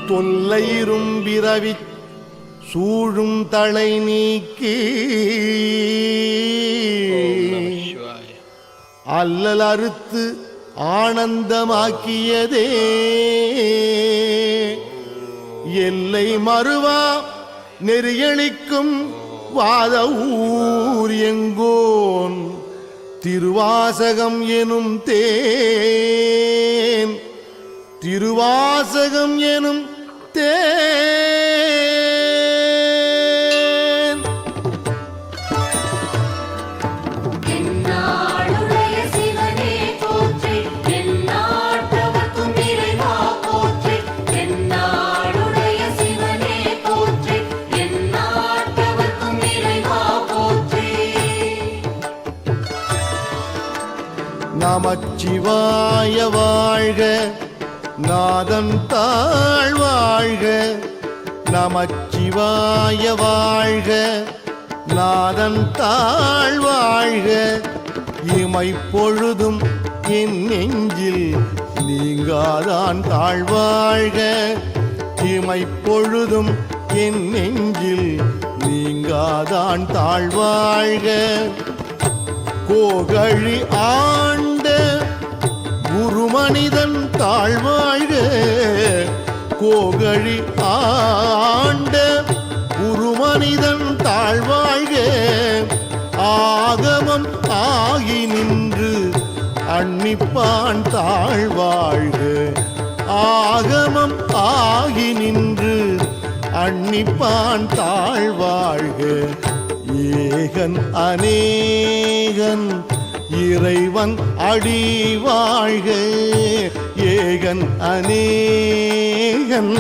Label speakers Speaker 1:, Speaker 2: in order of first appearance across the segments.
Speaker 1: தொல்லைரும் பிறவி சூழும் தலை நீக்கி அல்லல் அறுத்து ஆனந்தமாக்கியதே எல்லை மறுவா நெறியளிக்கும் வாத ஊர் எங்கோன் திருவாசகம் எனும் தேன் திருவாசகம் எனும் தேன்
Speaker 2: என்னாளுடைய சிவனே போற்றி எந்நாட்டவர்க்கும் இறைவா போற்றி என்னாளுடைய சிவனே போற்றி எந்நாட்டவர்க்கும் இறைவா போற்றி
Speaker 1: நமச்சிவாய வாழ்க நாதன் தாழ் வாழ்க நமச்சிவாய வாழ்க நாதன் தாழ் வாழ்க இமைப்பொழுதும் என் நெஞ்சில் நீங்காதான் தாழ்வாழ்க இமைப்பொழுதும் என் நெஞ்சில் நீங்காதான் தாழ்வாழ்க கோகழி ஆண்ட குருமனிதன் தாழ்வாழ்க கோகழி ஆண்ட குருமனிதன் தாழ்வாழ்க ஆகமம் ஆகி நின்று அன்னிப்பான் தாழ்வாழ்க ஆகமம் ஆகி நின்று அன்னிப்பான் தாழ்வாழ்க ஏகன் அநேகன் இறைவன் அடி வாழ்க ஏகன் அநேகன்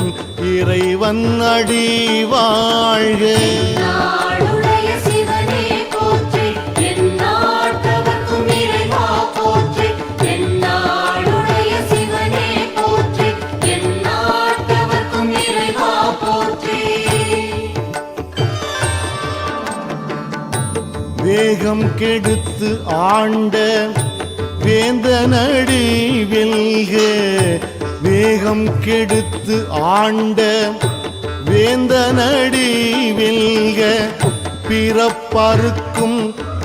Speaker 1: இறைவன் அடி வாழ்க
Speaker 2: என்னாளுடைய சிவனே போற்றி எந்நாட்டவர்க்கும் இறைவா போற்றி என்னாளுடைய சிவனே போற்றி எந்நாட்டவர்க்கும் இறைவா போற்றி
Speaker 1: வேகம் கெடுத்து ஆண்ட வேந்தனடி வெல்க வேகம் கெடுத்து ஆண்ட வேந்தனடி வெல்க பிறப்பறுக்கும்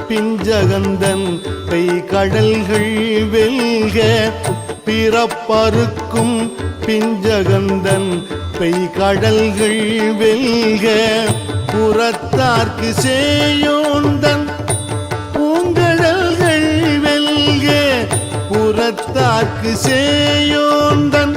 Speaker 1: பிஞ்சகந்தன் பெய்கடல்கள் வெல்க பிறப்பறுக்கும் பிஞ்சகந்தன் பெய்கடல்கள் வெல்க புறத்தார்க்கு சேயோந்தன் பூங்கடல்கள் வெல்க புறத்தார்க்கு சேயோந்தன்